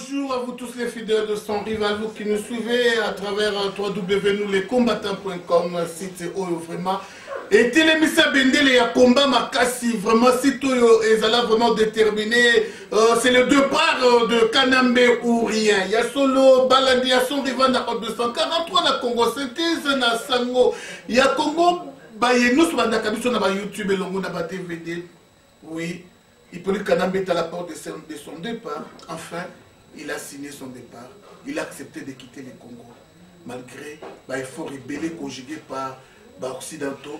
bonjour à vous tous les fidèles de son rival, vous qui nous suivez à travers www.nouslecombataants.com, site vraiment. Et Télémissa Bendele et combat Makassi, vraiment, site est là vraiment déterminé. C'est le départ de Kanambe ou rien. Il y a solo Balandi, il y a son rival dans 243 na Congo, synthèse na Sango. Il y a Congo, nous sommes dans YouTube et dans DVD. Oui. Hippolyte Kanambe est à la porte de son départ. Enfin, il a signé son départ. Il a accepté de quitter le Congo. Malgré l'effort rebelle conjugué par Occidentaux,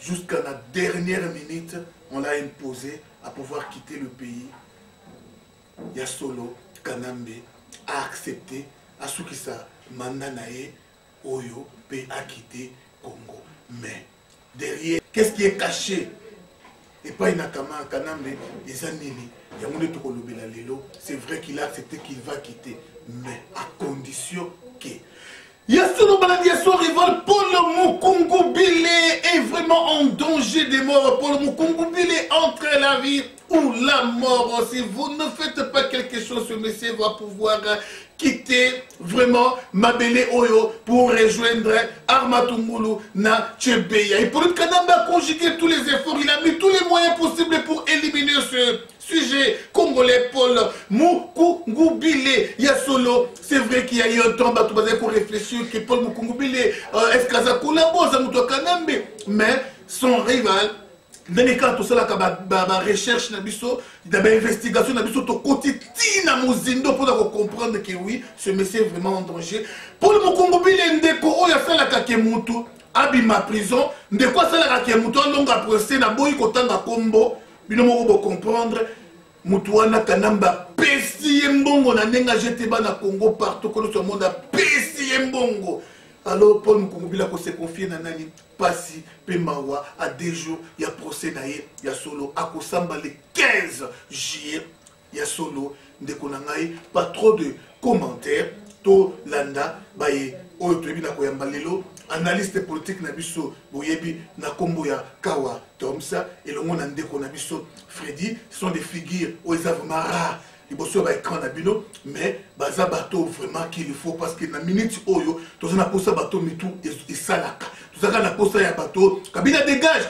jusqu'à la dernière minute, on l'a imposé à pouvoir quitter le pays. Yasolo Kanambe a accepté à ce qui ça Mandanae Oyo a quitté Congo. Mais derrière, qu'est-ce qui est caché? Et pas une akama Kanambe, c'est vrai qu'il a accepté qu'il va quitter, mais à condition que Yasolo Baladi, son rival Paul Mukungubile est vraiment en danger de mort. Paul Mukungubile entre la vie ou la mort. Si vous ne faites pas quelque chose, ce monsieur va pouvoir quitter vraiment Mabele Oyo pour rejoindre Armatungulu na Tchebeya. Et pour le Kanambe a conjugué tous les efforts, il a mis tous les moyens possibles pour éliminer ce sujet congolais. Paul Mukungubile Yasolo. C'est vrai qu'il y a eu un temps pour réfléchir que Paul Mukungubile est-ce que ça collabore Kanambe, mais son rival. Dans les cas, tout ça, la recherche, l'investigation, pour comprendre que oui, ce monsieur est vraiment en danger. Pour le Mukungubile, ndeko oya sala kakemutu, abima prison, ndeko sala kakemutu, ndonga procès, na boyi kotanga kombo, bino moko comprendre, mutuana Kanamba, pesi mbongo na nenga jete ba na Congo partout, que le monde a pesi mbongo. Alors Paul Mukungubile se confie na nani Pasi Pemawa à 2 jours, il y a procès naïe, il y a solo à Kosamba le 15 juillet, il y a solo ndekonangai, pas trop de commentaires, to landa baye oyotobi na koyamba lelo, analyste politique na biso boyebi na kombo ya Kawa Tomsa et le monde ndeko na biso Freddy, sont des figures où ils vraiment rares. Il faut sur l'écran d'abino, mais baza bateau vraiment qu'il faut parce que na minute oyo, tous on a posé bateau mitou et salaka. Tout ça na posé ya bateau, kabila dégage,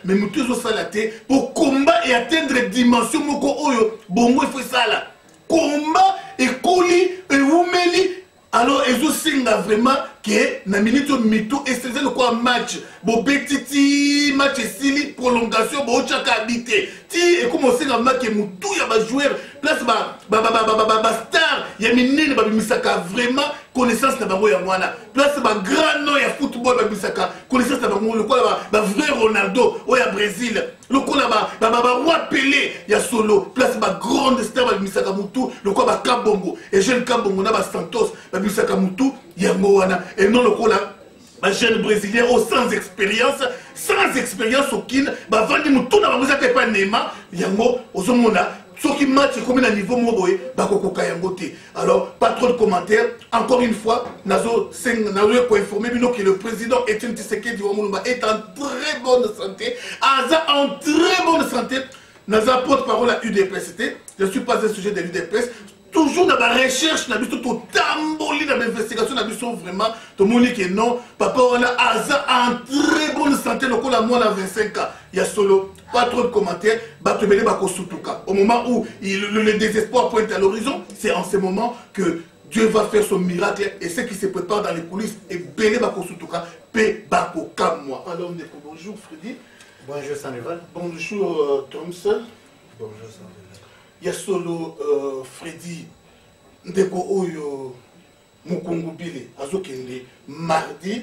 mais mitou zo salaté pour combat et atteindre dimension moko oyo, bongo il faut ça là. Combat et coli et oumeli. Alors, ils ont singa vraiment que na minute mitou et c'est le quoi match. Bo betiti match sili prolongation bo chaka habité. Ti et comme on sait la match mutu ya ba joueur place ba star ya minene ba misaka vraiment connaissance na bango ya mwana. Place ba grand nom ya football ba misaka connaissance na bango le quoi ba vrai Ronaldo o ya Brésil. Le quoi ba roi Pelé ya solo place ba grande star ba misaka mutu le quoi ba Kabongo et jeune Kabongo na ba Santos ba misaka mutu ya ngowana et non le quoi là un jeune brésilien sans expérience aucune, bah vandi mutu na bamuza pas Neymar, yango ozomona soki match comme na niveau moboé, bah kokoka yango te. Alors pas trop de commentaires. Encore une fois, nazo ko informer bino que le président Etienne Tshisekedi Wamulumba est en très bonne santé. Aza en très bonne santé. Naza porte-parole à UDPS. Je ne suis pas un sujet de l'UDPS. Toujours dans la recherche, dans l'investigation, vraiment, tout le monde dit que non, papa, on a Aza en très bonne santé, le coup, la moins à 25 ans. Il y a solo, pas trop de commentaires, au moment où le désespoir pointe à l'horizon, c'est en ce moment que Dieu va faire son miracle et ce qui se prépare dans les coulisses est Bélé Bakosutuka, P. Bako Kamwa. Alors, bonjour Freddy. Bonjour Sandoval. Bonjour Thompson. Bonjour Sandoval. Yasolo Freddy ndeko oyo Mukungubile azokende mardi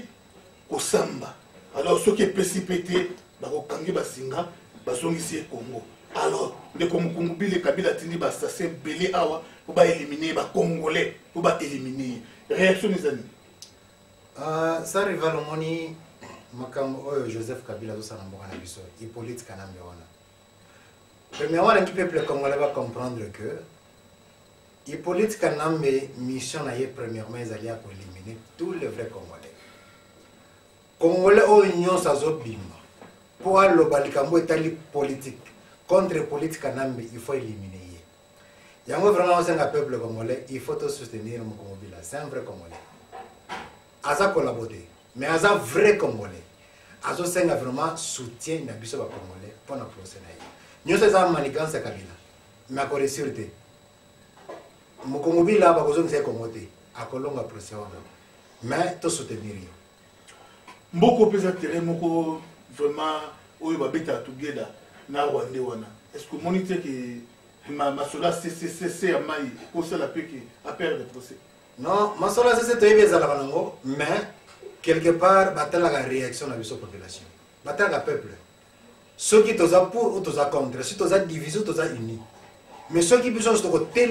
kosamba. Alors ce qui est précipité bakokangi basinga basongisi Congo. Alors ndeko Mukungubile Kabila tindi basase belé awa pour ba éliminer ba congolais pour ba éliminer. Réaction les amis. Ça rival moni makam oyo Joseph Kabila zo sanamboka na biso Hippolyte Kanambe wana. Premièrement, le peuple congolais va comprendre que Hippolyte Kanambe, mission premièrement, ils allaient éliminer tous les vrais Congolais. Congolais ont union sans bimba. Pour le Balikambo est politique. Contre Hippolyte Kanambe, il faut éliminer. Il y a vraiment un peuple congolais, il faut soutenir mon Congolais. C'est un vrai Congolais. Aza collaborer, mais Aza vrai Congolais. Aza c'est vraiment soutien na biso ba Congolais pour na procès na ye. Nous sommes manigance Kabila. Mais à quoi sûreté? Mon Congolais là, ba kozong c'est Congolais. À Kolonga procès mais to soutenir. Mboko pesa terrain moko vraiment oyo ba beta together na Rwanda wana. Est-ce que moniteur que Masola c'est à Maï, pour cela à perdre le procès. Non, Masola c'est mais quelque part, il y a une réaction de la population. Il y a un peuple. Ceux qui sont pour ou contre, ceux qui sont divisés ou unis. Mais ceux qui sont sur le côté,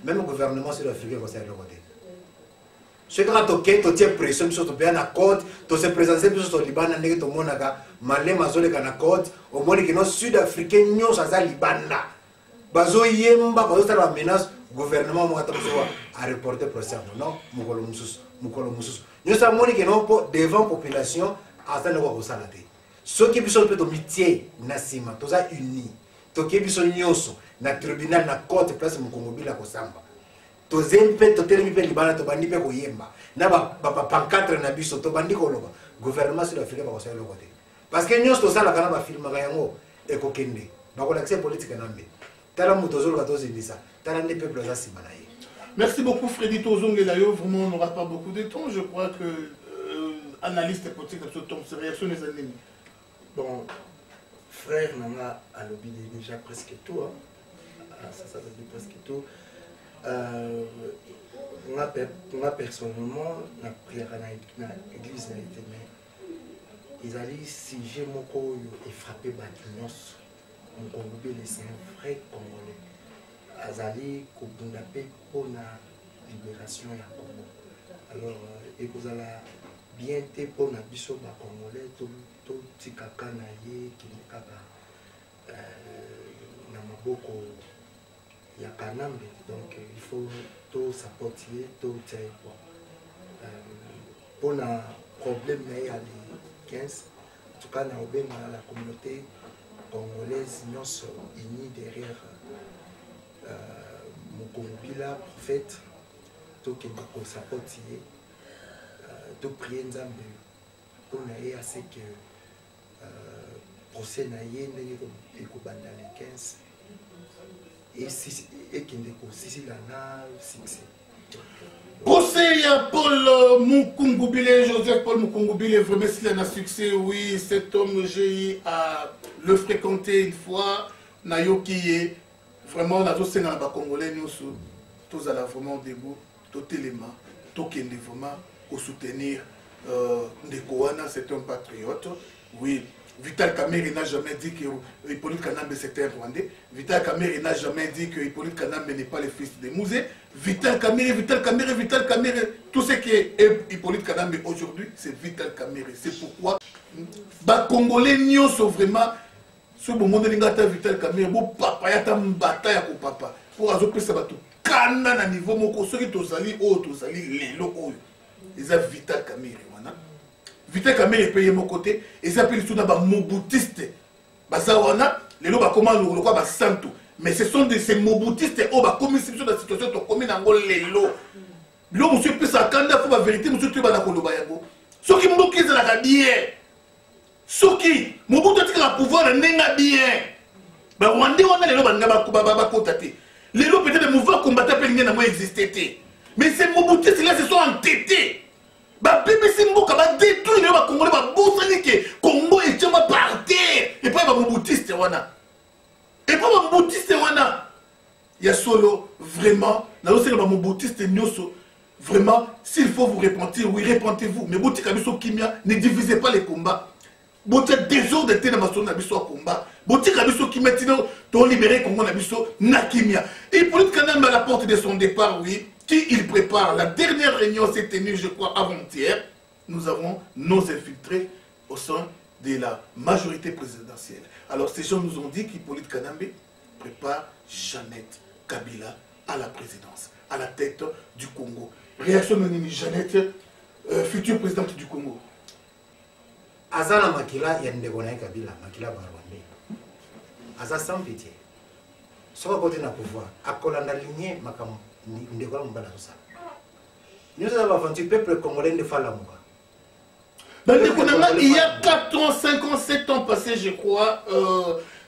même le gouvernement sud-africain va s'arrêter. Ceux qui ont été pression sur la côte, qui se présentent sur le Liban, qui ont été malais mazole kana côte au moins que nos sud-africains nous ça Liban là bazo yemba bazo tala menace gouvernement mo a reporter procès non mukolo mususu nous ça moni que non devant population azana ko salate ceux qui biso peut mitié na sima toza unis to ke biso nyoso na tribunal na côte place mukongo bila ko samba to zempe to telemi pe Liban to bandi pe ko yemba na ba pancarte na biso to bandi ko loba gouvernement sud-africain ba ko sa lokote. Parce que nous sommes là quand on filme et kokende. Donc l'accès politique est nambé. Tala mutozolo katozindisa. Tala ne peuple za simanaye. Merci beaucoup Freddy Tozong et d'ailleurs vraiment on n'aura pas beaucoup de temps. Je crois que analyste politique absolument ses réactions les ennemis. Bon frère Nana a lobby déjà presque tout ça veut dire presque tout. Moi personnellement la prière à l'église n'a été mais ils allaient siéger mon corps et frapper Batinos. Mon Congolais, c'est un vrai Congolais. Ils allaient Kobundapé pour la libération du Congo. Alors, et vous allez bien être pour la biso Congolais, tout petit caca naïe qui n'est pas Namaboko Yakanambe. Donc, il faut tout s'apporter, tout tirer. Pour le problème, il y a 15, en tout cas, dans la communauté congolaise, nous sommes unis derrière mon Congolais, prophète, tout qui nous supporte, tout prier Nzambe pour nous assez que procès naïe et que dans les 15 et qui nous aussi là succès. Procès à Paul Mukungubile, Joseph Paul Mukungubile, vraiment s'il a un succès, oui, cet homme, j'ai à le fréquenter une fois, Nayoki, vraiment, on a tous les Congolais, nous tous à la vraiment debout, tous les éléments, tous les vraiment, pour soutenir Ndekowana, c'est un patriote, oui. Vital Kamerhe n'a jamais dit que Hippolyte Kanambe c'était un Rwandais. Vital Kamerhe n'a jamais dit que Hippolyte Kanambe n'est pas le fils de Mouzé. Vital Kamerhe, tout ce qui est Hippolyte Kanambe aujourd'hui, c'est Vital Kamerhe. C'est pourquoi les Congolais n'y sont vraiment. Ce moment de l'ingata Vital Kamerhe, bon papa, il y a une bataille pour papa. Pour azoper ça, tout canna à niveau moko, ceux qui t'osali, les locaux. Ils ont Vital Kamerhe. Vital Kamerhe est payé mon côté et ça s'appelle tout d'abord Moboutiste. Bazawana, les lois comment le quoi santo. Mais ce sont ces Moboutistes qui ont commis sur la situation de commis dans les lots. L'homme monsieur peut s'attendre pour la vérité, monsieur tu vas dans le bayago. Ceux qui m'ont quitté la bien. Ceux qui m'ont dit que la pouvoir n'est pas bien. Bah Rwandais on a les lots banga kotate. Les lots peut-être des mouvements combattants peuvent n'a pas existé. Mais ces Moboutistes là se sont entêtés. Bah BBC Mboka va détruire les Congolais, va bousser que Congo est déjà par terre. Et pas Moboutiste wana. Et pas Moboutiste wana. Il y a solo vraiment. Là aussi le Moboutiste nyoso. Vraiment, s'il faut vous repentir, oui repentez-vous. Mais Bouti Kabiso Kimia, ne divisez pas les combats. Bouti désordre de na maso na biso combat. Bouti Kabiso Kimia tino to libérer Congo na biso na Kimia. Et Hippolyte Kanambe à la porte de son départ, oui. Qui il prépare. La dernière réunion s'est tenue, je crois, avant-hier. Nous avons nos infiltrés au sein de la majorité présidentielle. Alors, ces gens nous ont dit qu'Hippolyte Kanambe prépare Jeannette Kabila à la présidence, à la tête du Congo. Réaction de Jeannette, future présidente du Congo. Azana Makila, Yandegona Kabila, Makila Barwande. Aza sans pitié. soit à côté na pouvoir à colanda ligné makam ndeko mbala ça nous avons aventuré peuple congolais de Falamuka. Il y a 4 ans, 5 ans, 7 ans passés, je crois,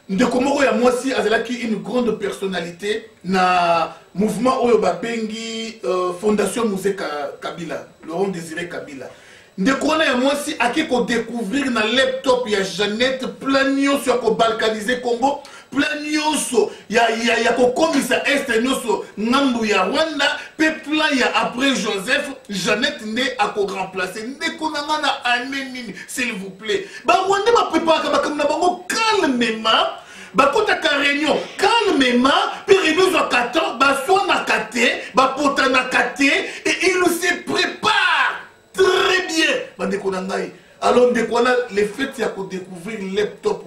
Ndekomoro ya mwasi azalaki une grande personnalité na mouvement Oyo Babengi Fondation Musée Kabila, Laurent Désiré Kabila. Ndekona ya mwasi aki ko découvrir na laptop ya Jeannette plan nyonso ya ko balkaniser Congo, plan nyonso ya ko komisa este nyonso ngambu ya Rwanda, pe plan ya après Joseph Jeannette ne a ko remplacer ndekona ngana anenini s'il vous plaît. Ba Rwanda ba prépare ba kamna bango calmement. Bakota ka réunion calmement, puis réunion à 4 ba so na kate, ba pota na kate et il se prépare. Très bien. Alors, le fait qu'il y a découvrir le laptop,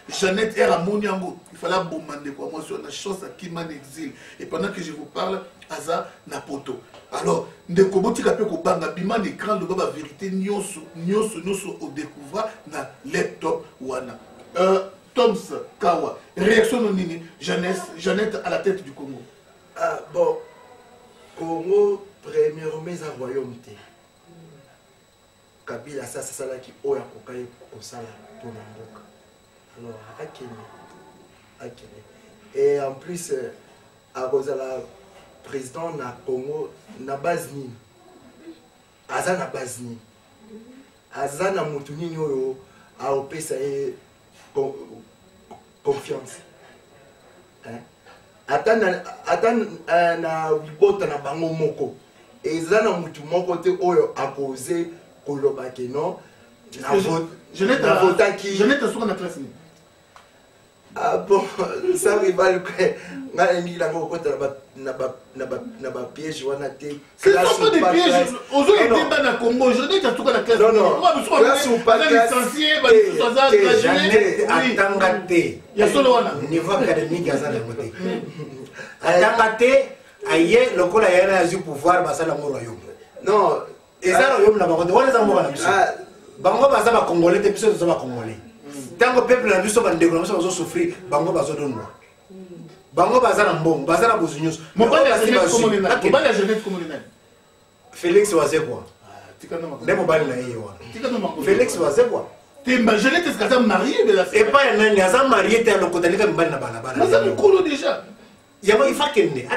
Jeannette est à Moniango. Il fallait bombarder quoi. Moi, je suis une chance qui m'en exil. Et pendant que je vous parle, Aza Napoto. Alors, Ndekoboti Kapé Kobanga, Bima, l'écran de la vérité, Nyoso, au découvrir na laptop. Toms Kawa. Réaction de Nini, Jeannette à la tête du Congo. Ah, bon, Congo. Premièrement, à royaume. Kabila, ça, c'est ça qui est au salaire pour Namboka. Alors, à Kenya. Et en plus, à cause de la président na Congo, na base ni. Aza na base ni. Aza na mutuni yo a opesa confiance. Attends na bota na bango moko. Et ça, na mutu moko te oyo a causé koloba ke non. Na vota qui. Je n'ai pas sur la classe. Ah bon, ça rival que na ngi la ngoko na ba piège wana te. C'est pas des pièges. Aux autres débat na Congo, je n'ai pas sur la classe. Non. Classe ou pas licencié, ba gradué. Atangate. Ya solo wana. Niveau académique à ça la côté. Atangate. Aïe, le col a eu pouvoir passer la royaume. Non, et ça, le royaume n'a pas de Bango Baza va congolais, des personnes sont congolais. Tant que le peuple n'a vu son développement, ils ont souffert. Bango Baza donne moi. Bango Baza n'a bon, Baza n'a besoin de nous. Mon père a la jeunesse communale. Félix Oazé quoi? Félix Oazé quoi? Tu es jeunesse, est-ce que tu es marié? Et pas un an, tu es marié, tu es le côté de la balabala. Mais ça me coule déjà. Il y a il faut qu'il y ait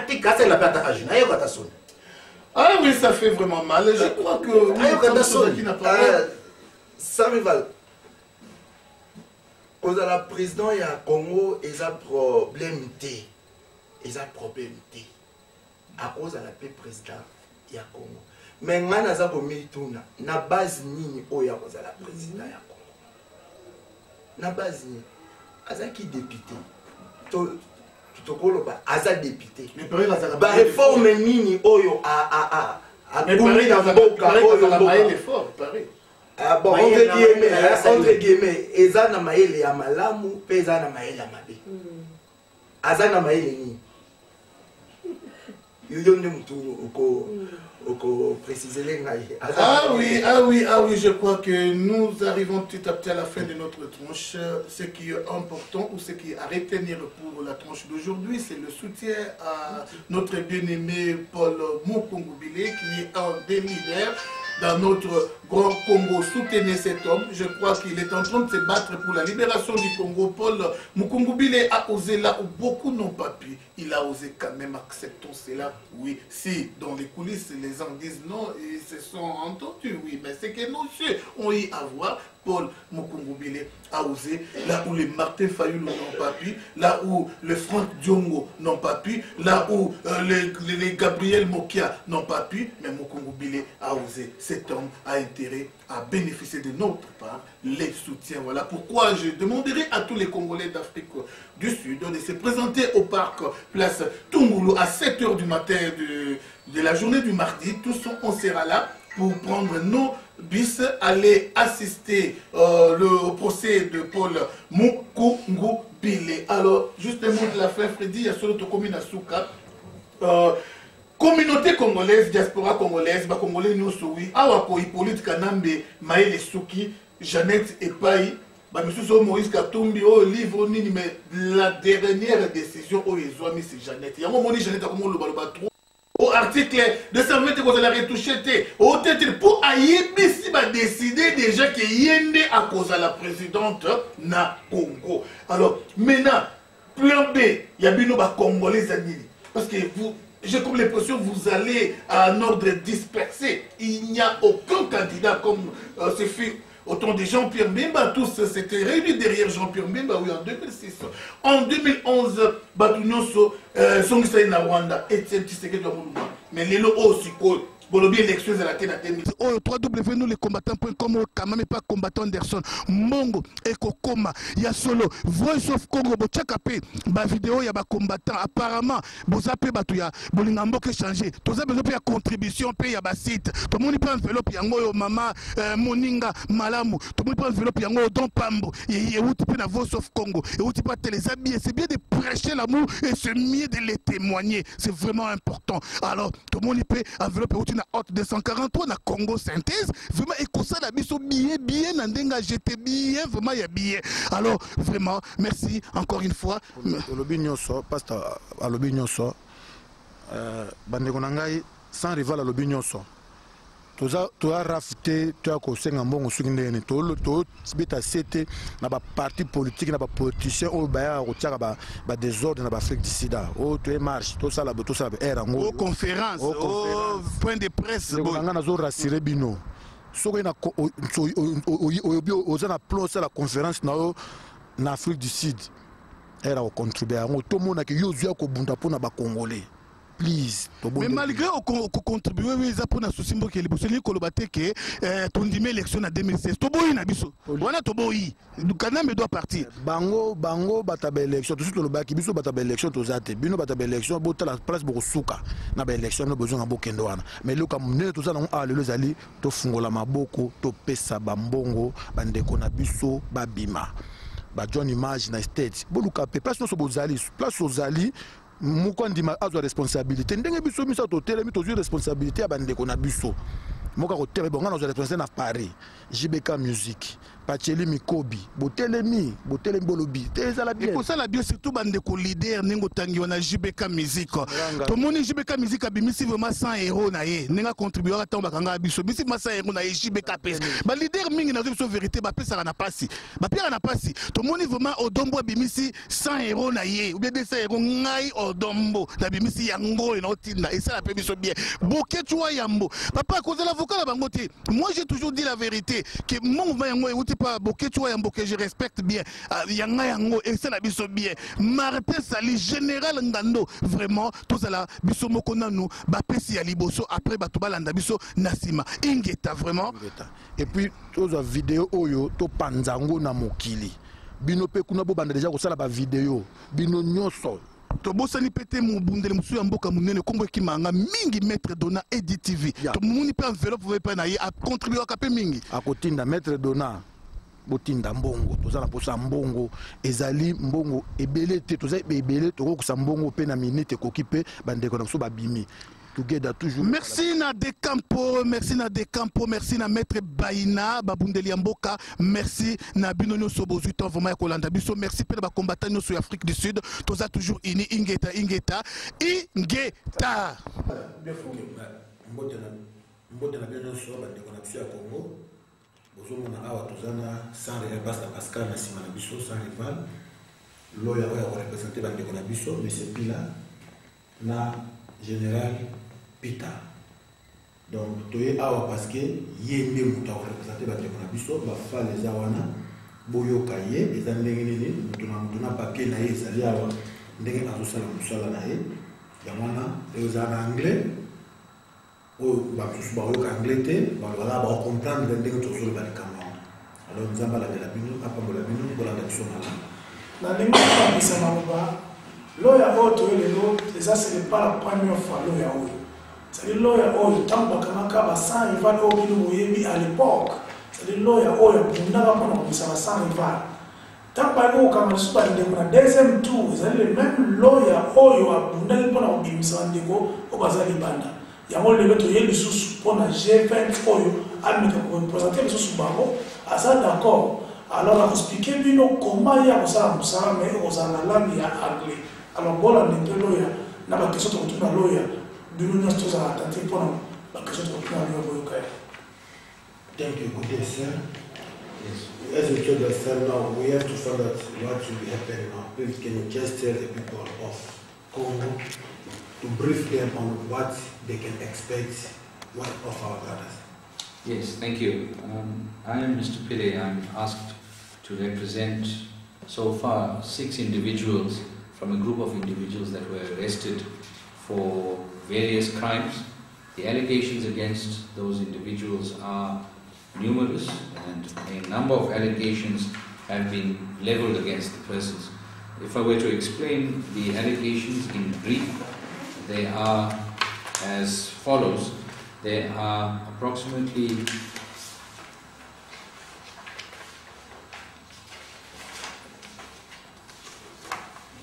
ah oui, ça fait vraiment mal. Je crois que ça rival. Quand la président il y a Congo, ils ont problème. Ils ont problème. À cause de la paix président il y a Congo. Mais on a commis tout na base ni au ya cause de la président il y a Congo. Na base ni, à qui député. Aza député. Ba réforme nini oyo a Paris dans la maille fort, Paris. Ah bon, entre guillemets, eza na maille ya malamu, pe eza na maille ya mabe. Aza na maille ni. Yo ne mutu oko préciser les ngai. Ah oui, je crois que nous arrivons petit à petit à la fin de notre tranche. Ce qui est important ou ce qui est à retenir pour la tranche d'aujourd'hui, c'est le soutien à notre bien-aimé Paul Mukungubile qui est un des leaders dans notre grand Congo. Soutenez cet homme. Je crois qu'il est en train de se battre pour la libération du Congo. Paul Mukungubile a osé là où beaucoup n'ont pas pu. Il a osé quand même, acceptons cela. Oui, si dans les coulisses, les gens disent non, ils se sont entendus, oui, mais c'est que nos yeux ont eu à voir. Paul Mukungubile a osé, là où les Martin Fayulu n'ont pas pu, là où les Franck Diongo n'ont pas pu, là où les Gabriel Mokia n'ont pas pu, mais Mukungubile a osé. Cet homme a intérêt à bénéficier de notre part les soutiens. Voilà pourquoi je demanderai à tous les Congolais d'Afrique du Sud de se présenter au parc Place Tungulu à 7 h du matin de la journée du mardi. Tous on sera là pour prendre nos bus, aller assister au procès de Paul Mukungubile. Alors, justement, de la fin, Freddy, il y a sur notre commune à Souka. Communauté congolaise, diaspora congolaise, Congolais nous souris, Awako Hippolyte Kanambe, Maël Souki, Jeannette Epaï, monsieur Moïse Katumbi, livre, mais la dernière décision, c'est Jeannette. Il y a un moment où Jeannette a commencé le au article 220 qu'on a retouché, au titre pour Ayebisi va décider déjà que Yende à cause de la présidente na Congo. Alors, maintenant, plan B, il y a bien des Congolais parce que vous, j'ai comme l'impression que vous allez à un ordre dispersé. Il n'y a aucun candidat comme ce fut autant de Jean-Pierre Mbemba. Tous s'étaient réunis derrière Jean-Pierre Mbemba, oui, en 2006. En 2011, Batunyoso, Songisai na Rwanda, Etienne Tshisekedi wa Mulumba. Mais les lots aussi, Bolobi élection à la tête à 2000. Oh, 3W, nous les combattants.com, quand même pas combattant Anderson, Mongo, Eko Koma, Yasolo, Voice of Congo, Bochakape, ba vidéo, ya ba combattant, apparemment, Bozape Batuya, Bolingambo qui changé, tout ça besoin de contribution, paye à ba site, tout le monde prend enveloppe, yango, mama, Moninga, Malamu, tout le monde prend enveloppe, yango, Don Pambo, et où tu peux la Voice of Congo, et où tu peux te les habiller, c'est bien de prêcher l'amour et c'est mieux de les témoigner, c'est vraiment important. Alors, tout le monde peut enveloppe, où tu na haute 243 na Congo synthèse vraiment et comme ça la biso bien nandenga j'étais bien vraiment il y a bien alors vraiment merci encore une fois l'opinion so pasteur à l'opinion so bandeko nangai sans rival à l'opinion so tu as rafté tu as kosenga mbongo sukindene to beta sete na ba parti politique na ba politicien o ba rotiaka ba désordre na ba Afrique du Sud o tu es marche to ça la era ngo conférence au point de presse nganga na zo rassurer bino soko na ozana plan ça la conférence na Afrique du Sud era o contribuer ngo to mona ke yozu ya ko bunda pona ba congolais. Please, mais malgré qu'on contribue, oui, ça pour na souci mboki les boseli kolobate que ton dimi élection en 2016. Toboyi na biso. Voilà toboyi. Du Kanambe doit partir. Bango batabe élection. Tout le baki biso batabe élection tozate. Bino batabe élection bota la place boko suka. Na ba élection no besoin ngabo kendo wana. Mais le kamune tout ça na le zali to fungola maboko to pesa bambongo bandeko na biso babima. Ba John Image na state. Boluka pe place no so bozali. Place ozali Mukandima a responsabilité. Ndenge biso misa to telemi to responsabilité à bandeko na biso. Moka ko tele bonga na responsabilité na Paris. JBK Music, Pacheli Mikobi, Botelemi Bolobi. Tezala bien. Pour ça la bio surtout bandeko leader nengo tangi na JBK Music. To moni JBK Music abimisi vraiment 100 € na ye. Nenga contribuer à tomba kanga biso. Bisi 100 € na JBK PS. Ba leader mingi na biso vérité ba pesa na pasi. Ba pia na pasi. To moni vraiment Odombo abimisi 100 € na ye. Ou bien 200 € ngai Odombo na bimisi yango na otinda. Et ça la pe biso bien. Boké chwa yambo. Papa cause l'avocat la bangote. Moi j'ai toujours dit la vérité que mon va yango et pas boké chwa yambo que je respecte bien. Yanga yango et ça la biso bien. Martin Sali général Ngando vraiment tout ça la biso mokona nous ba pesi ya liboso après ba to balanda biso nasima. Ingeta vraiment. Et puis tous la vidéo oyo to panzango na mokili. Bino pe kuna bo banda déjà ko sala ba vidéo. Bino nyoso to bosani pete mu bundele musu ya mboka munene Kongo ki manga mingi maître dona Edi TV to muni pe enveloppe pe na ye a contribuer ka pe mingi a kotinda maître dona botinda mbongo tozala posa mbongo ezali mbongo ebele te toza ebele to ko sa mbongo pe na minute ko kipe bandeko na so babimi. Merci na Decampo, merci na Maître Baïna, Babundeli Mboka, merci na Binono Sobozuto, vraiment ya Kolanda Biso, merci pour les combattants sur l'Afrique du Sud, tous a toujours ini Ingeta. Mbote na bino so ba ndeko na biso ya Congo. Bozomo na awa tozana sans rival basta Pascal na sima na biso sans rival. Loya oya ko représenter ba ndeko na biso, monsieur Pila na général Pita. Donc tu es awa parce que yende muta représenter ba ndeko na biso ba fa les awana boyo kaye les ndengene mutuna papier na ye sali awa ndenge azosala musala na ye ya mwana ezana anglais ou bah tous bah au anglais voilà bah comprendre les choses sur le balcon alors nous avons la bino après la bino pour la nationale na ndenge kwa bisama ba lawyer auto le lo ça c'est pas la première fois lawyer auto c'est le lawyer auto tamba kama kaba sans rival au bino yebi à l'époque c'est le lawyer auto bunda kwa na bisama sans rival tamba ko kama super ndeko na deuxième tour c'est le même lawyer auto bunda kwa na bisama ndeko obazali banda yango le beto yeli sous pour na G20 oyo amika ko présenter le sous bango asa d'accord Alors, on a expliqué comment il y a ça, mais on a la langue anglais. Alors, bon, on est lawyer, on a question de retourner à lawyer, nous nous sommes attentifs pour la question de retourner à lawyer. Thank you, good day, sir. Yes. As we told us, sir, now we have to find out what will be happening now. Please, can you just tell the people of Congo to brief them on what they can expect of our brothers? Yes, thank you. I am Mr. Pillay. I'm asked to represent so far 6 individuals from a group of individuals that were arrested for various crimes. The allegations against those individuals are numerous, and a number of allegations have been leveled against the persons. If I were to explain the allegations in brief, they are as follows. There are approximately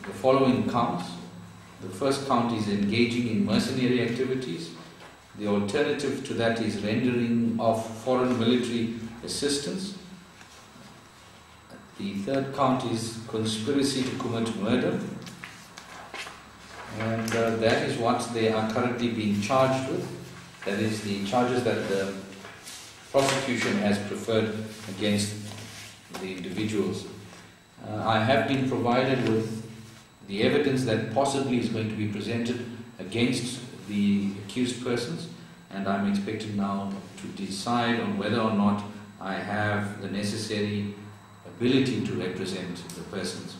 the following counts. The first count is engaging in mercenary activities. The alternative to that is rendering of foreign military assistance. The third count is conspiracy to commit murder. And that is what they are currently being charged with. That is the charges that the prosecution has preferred against the individuals. I have been provided with the evidence that possibly is going to be presented against the accused persons, and I'm expected now to decide on whether or not I have the necessary ability to represent the persons.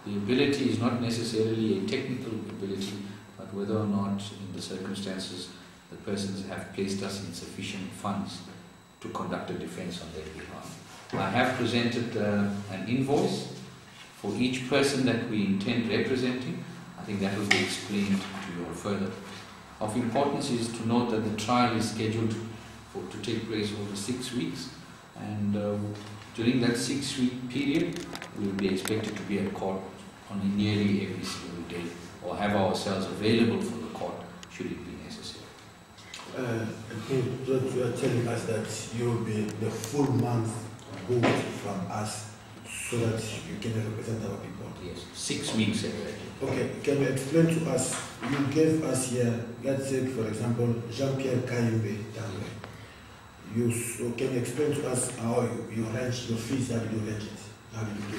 The ability is not necessarily a technical ability, but whether or not in the circumstances the persons have placed us in sufficient funds to conduct a defense on their behalf. I have presented an invoice for each person that we intend representing. I think that will be explained to you all further. Of importance is to note that the trial is scheduled to take place over 6 weeks, and during that 6-week period we will be expected to be at court on nearly every single day, or have ourselves available for the court should it be necessary. You are telling us that you will be the full month booked from us so that you can represent our people. Yes, 6 weeks exactly. Okay, can you explain to us, you gave us here, let's say for example, Jean-Pierre Kayembe Tangwe. So can you explain to us how you arrange your fees, how do you arrange it? How do you do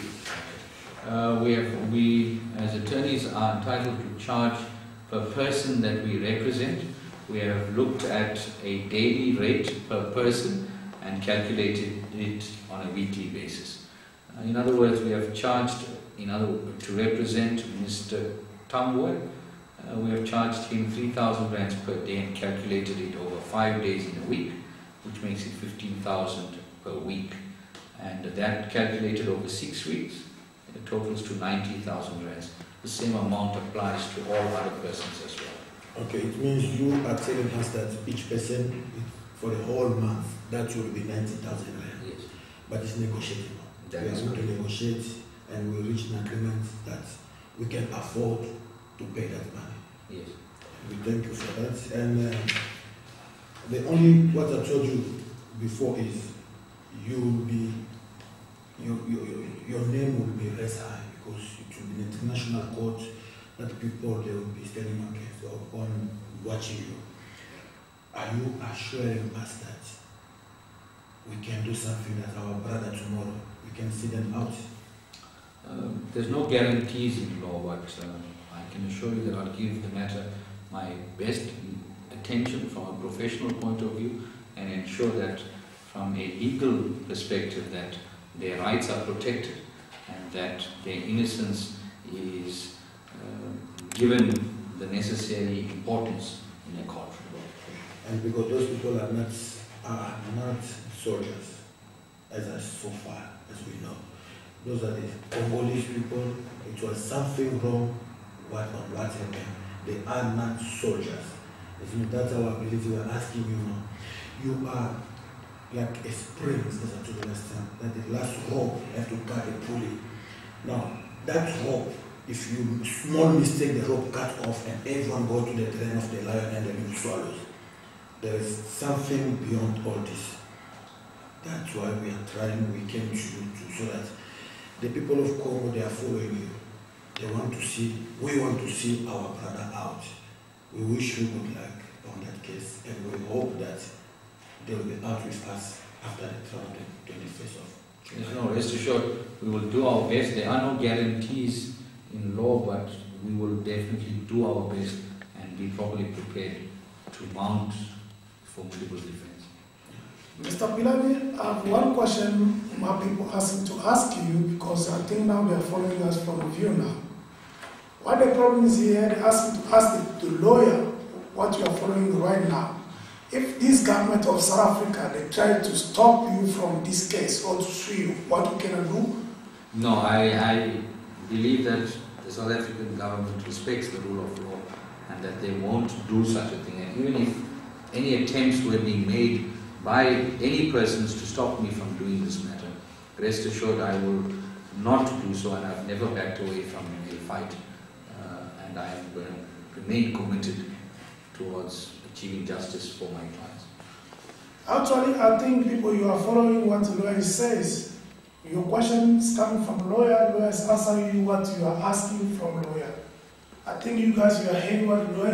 it? We as attorneys are entitled to charge per person that we represent. We have looked at a daily rate per person and calculated it on a weekly basis. In other words, we have charged, to represent Mr. Tambwe, we have charged him 3,000 rands per day and calculated it over 5 days in a week, which makes it 15,000 per week. And that calculated over 6 weeks, it totals to 90,000 rands. The same amount applies to all other persons as well. Okay, it means you are telling us that each person for the whole month, that will be 90,000 rands. Yes. But it's negotiable. We are going to negotiate and we reach an agreement that we can afford to pay that money. Yes. We thank you for that. And the only what I told you before is you will be your name will be less high because it will be an international court that people they will be standing against or on watching you. Are you assuring us that we can do something that our brother tomorrow we can see them out? There's no guarantees in law, but I can assure you that I'll give the matter my best attention from a professional point of view and ensure that from a legal perspective that their rights are protected and that their innocence is given the necessary importance in a courtroom. And because those people are not soldiers, so far as we know. Those are the Congolese people. It was something wrong what happened. They are not soldiers. That's our ability. We are asking you now. You are like a spring, as I told you last time, that the last rope you have to cut a pulley. Now, that rope, if you small mistake, the rope cut off and everyone go to the den of the lion and the little swallows. There is something beyond all this. That's why we are trying, we came to so that the people of Congo, they are following you. They want to see, we want to see our brother out. We wish you good luck on that case, and we hope that they will be out with us after the trial, the 21st of July. No, rest assured, we will do our best. There are no guarantees in law, but we will definitely do our best and be properly prepared to mount formidable defense. Mr. Pilavi, I have one question my people asking to ask you, because I think now they are following us from view now. What the problem is here, they ask to ask the lawyer what you are following right now. If this government of South Africa, they try to stop you from this case or to sue you, what you cannot do? No, I believe that the South African government respects the rule of law and that they won't do such a thing. And even if any attempts were being made by any persons to stop me from doing this matter, rest assured I will not do so, and I've never backed away from a fight, and I am going to remain committed towards achieving justice for my clients. Actually, I think people, you are following what the lawyer says. Your questions coming from lawyer, lawyers answering you what you are asking from lawyer. I think you guys, you are hearing what the lawyer